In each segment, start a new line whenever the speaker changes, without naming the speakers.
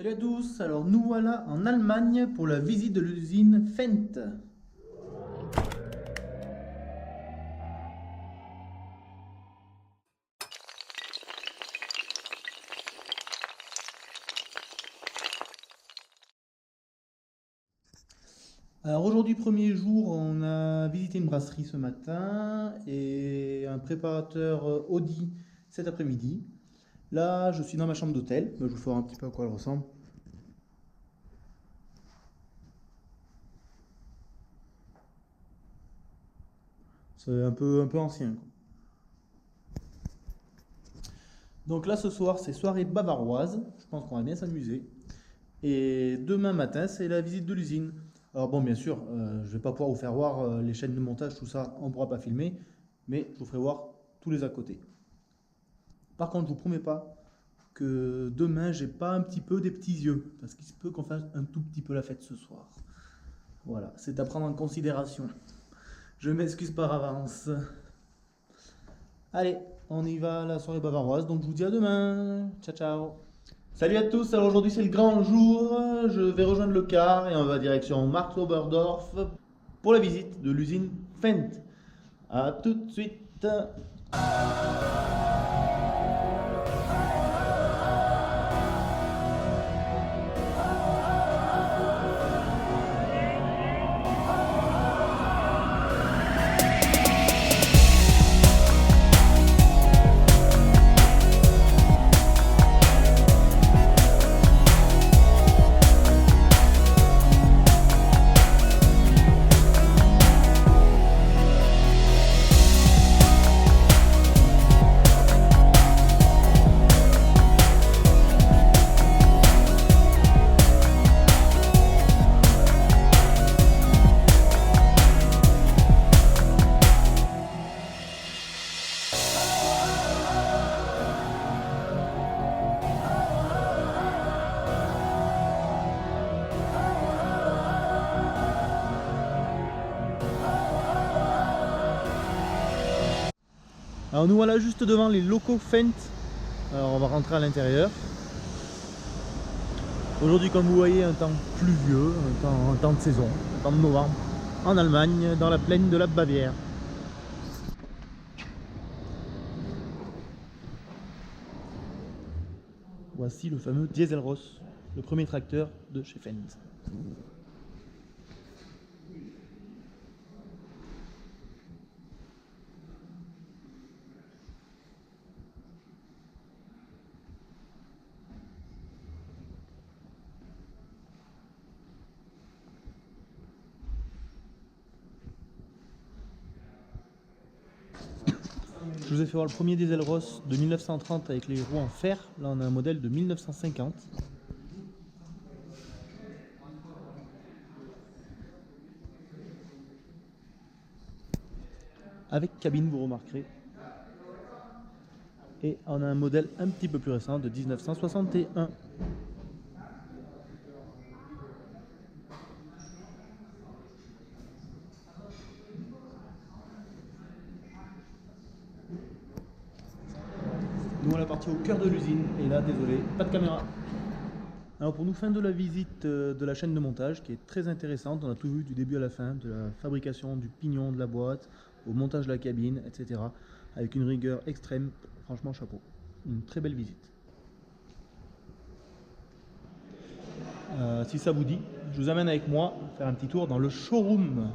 Salut à tous, alors nous voilà en Allemagne pour la visite de l'usine Fendt. Alors aujourd'hui premier jour, on a visité une brasserie ce matin et un préparateur Audi cet après-midi. Là je suis dans ma chambre d'hôtel. Je vous ferai un petit peu à quoi elle ressemble. C'est un peu ancien, quoi. Donc là ce soir c'est soirée bavaroise, je pense qu'on va bien s'amuser. Et demain matin, c'est la visite de l'usine. Alors bon, bien sûr, je vais pas pouvoir vous faire voir les chaînes de montage, tout ça, on ne pourra pas filmer, mais je vous ferai voir tous les à côté. Par contre, je vous promets pas que demain, j'ai pas un petit peu des petits yeux, parce qu'il se peut qu'on fasse un tout petit peu la fête ce soir. Voilà, c'est à prendre en considération. Je m'excuse par avance. Allez, on y va à la soirée bavaroise, donc je vous dis à demain. Ciao, ciao. Salut à tous, alors aujourd'hui c'est le grand jour, je vais rejoindre le car et on va direction Marktoberdorf pour la visite de l'usine Fendt. A tout de suite. Alors nous voilà juste devant les locaux Fendt. Alors on va rentrer à l'intérieur. Aujourd'hui, comme vous voyez, un temps pluvieux, un temps de saison, un temps de novembre, en Allemagne, dans la plaine de la Bavière. Voici le fameux Dieselross, le premier tracteur de chez Fendt. Je vous ai fait voir le premier Dieselross de 1930 avec les roues en fer. Là, on a un modèle de 1950. Avec cabine, vous remarquerez. Et on a un modèle un petit peu plus récent de 1961. Nous, on est parti au cœur de l'usine. Et là, désolé, pas de caméra. Alors pour nous, fin de la visite de la chaîne de montage qui est très intéressante. On a tout vu du début à la fin, de la fabrication du pignon, de la boîte, au montage de la cabine, etc. Avec une rigueur extrême. Franchement, chapeau. Une très belle visite. Si ça vous dit, je vous amène avec moi faire un petit tour dans le showroom.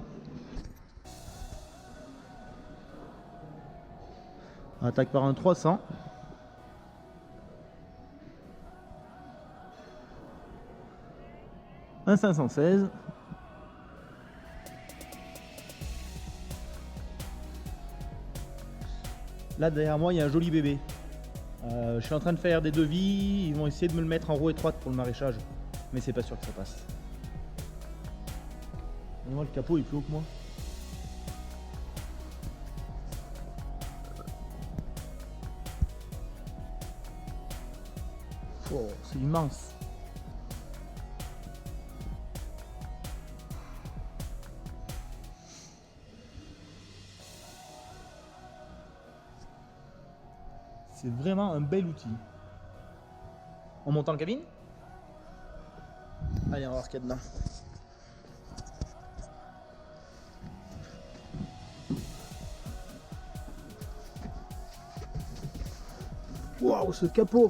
On attaque par un 300. Un 516. Là derrière moi il y a un joli bébé. Je suis en train de faire des devis, ils vont essayer de me le mettre en roue étroite pour le maraîchage. Mais c'est pas sûr que ça passe. Et moi le capot il est plus haut que moi. Oh, c'est immense. C'est vraiment un bel outil. On monte en cabine? Allez, on va voir ce qu'il y a dedans. Waouh, ce capot!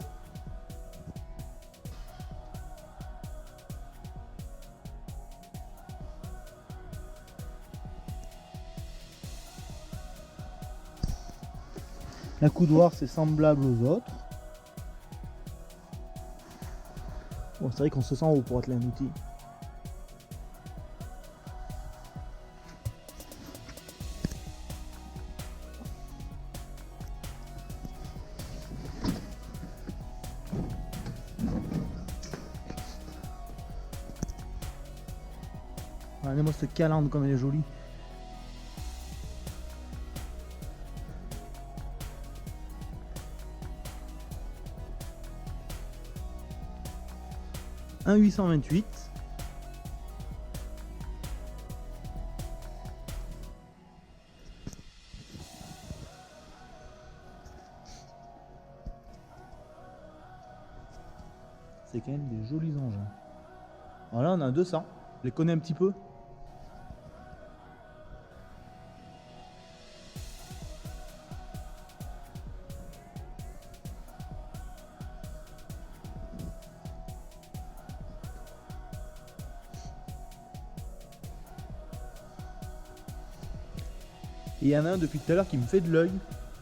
La coudoir, c'est semblable aux autres. Bon, c'est vrai qu'on se sent haut pour être là un outil. Regardez-moi cette calandre comme elle est jolie. Un 828. C'est quand même des jolis engins. Voilà, on a un 200. Je les connais un petit peu. Et il y en a un depuis tout à l'heure qui me fait de l'œil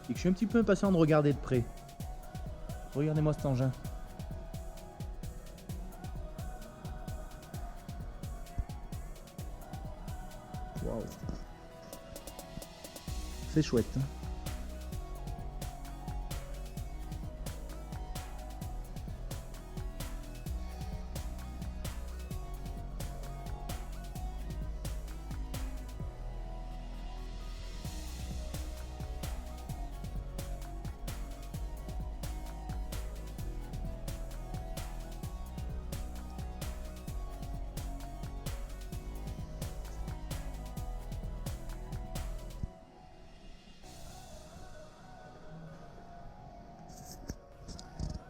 et que je suis un petit peu impatient de regarder de près. Regardez-moi cet engin. Waouh. C'est chouette. Hein.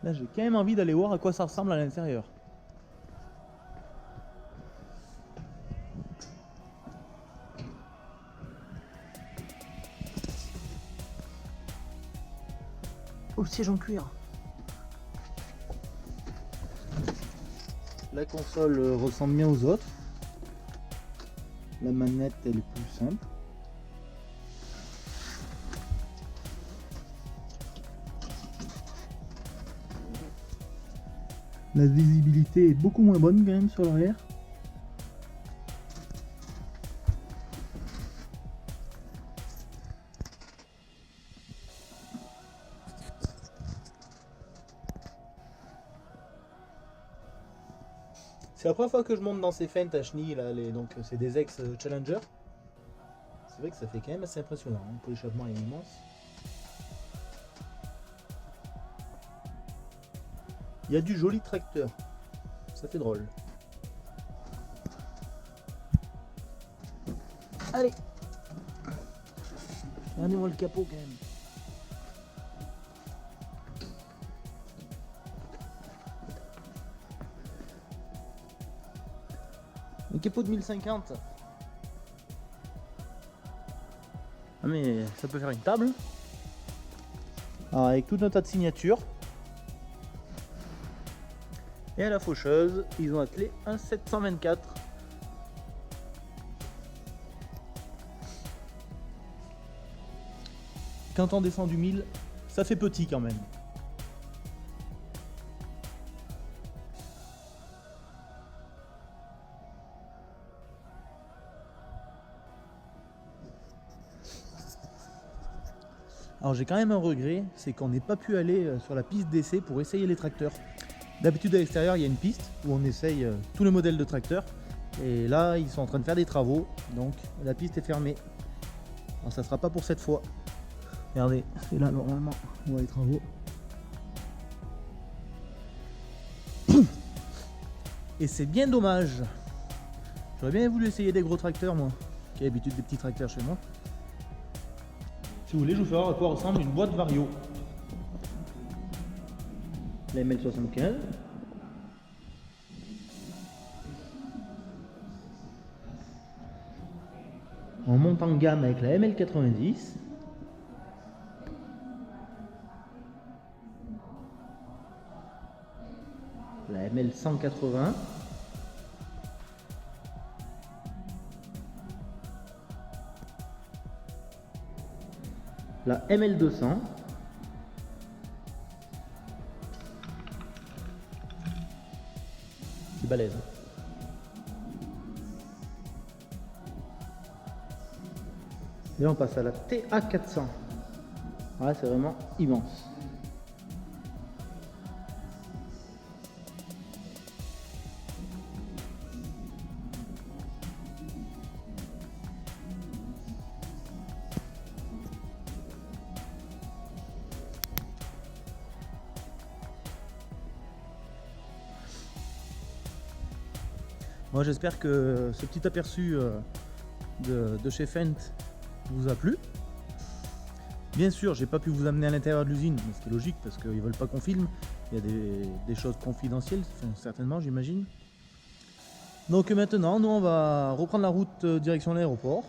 Là, j'ai quand même envie d'aller voir à quoi ça ressemble à l'intérieur. Oh, le siège en cuir. La console ressemble bien aux autres. La manette, elle est plus simple. La visibilité est beaucoup moins bonne quand même sur l'arrière. C'est la première fois que je monte dans ces fentes à chenilles là, donc c'est des ex-Challenger. C'est vrai que ça fait quand même assez impressionnant, hein. Pour l'échappement est immense. Il y a du joli tracteur, ça fait drôle. Allez, regardez-moi le capot quand même. Un capot de 1050. Ah mais ça peut faire une table. Alors avec tout un tas de signatures. Et à la faucheuse, ils ont attelé un 724. Quand on descend du 1000, ça fait petit quand même. Alors j'ai quand même un regret, c'est qu'on n'ait pas pu aller sur la piste d'essai pour essayer les tracteurs. D'habitude à l'extérieur il y a une piste où on essaye tous les modèles de tracteurs. Et là ils sont en train de faire des travaux, donc la piste est fermée. Alors ça sera pas pour cette fois. Regardez, c'est là normalement on voit les travaux. Et c'est bien dommage. J'aurais bien voulu essayer des gros tracteurs moi, qui ai l'habitude des petits tracteurs chez moi. Si vous voulez, je vous fais voir à quoi ressemble une boîte Vario. La ML75. On monte en gamme avec la ML90. La ML180. La ML200. C'est balèze. Et là on passe à la TA400. Ouais, c'est vraiment immense. Moi j'espère que ce petit aperçu de chez Fendt vous a plu. Bien sûr, j'ai pas pu vous amener à l'intérieur de l'usine, mais ce qui est logique parce qu'ils veulent pas qu'on filme. Il y a des choses confidentielles, certainement, j'imagine. Donc maintenant, nous on va reprendre la route direction l'aéroport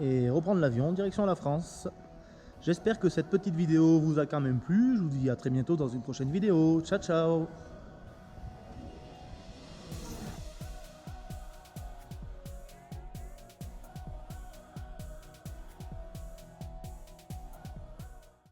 et reprendre l'avion direction la France. J'espère que cette petite vidéo vous a quand même plu. Je vous dis à très bientôt dans une prochaine vidéo. Ciao ciao!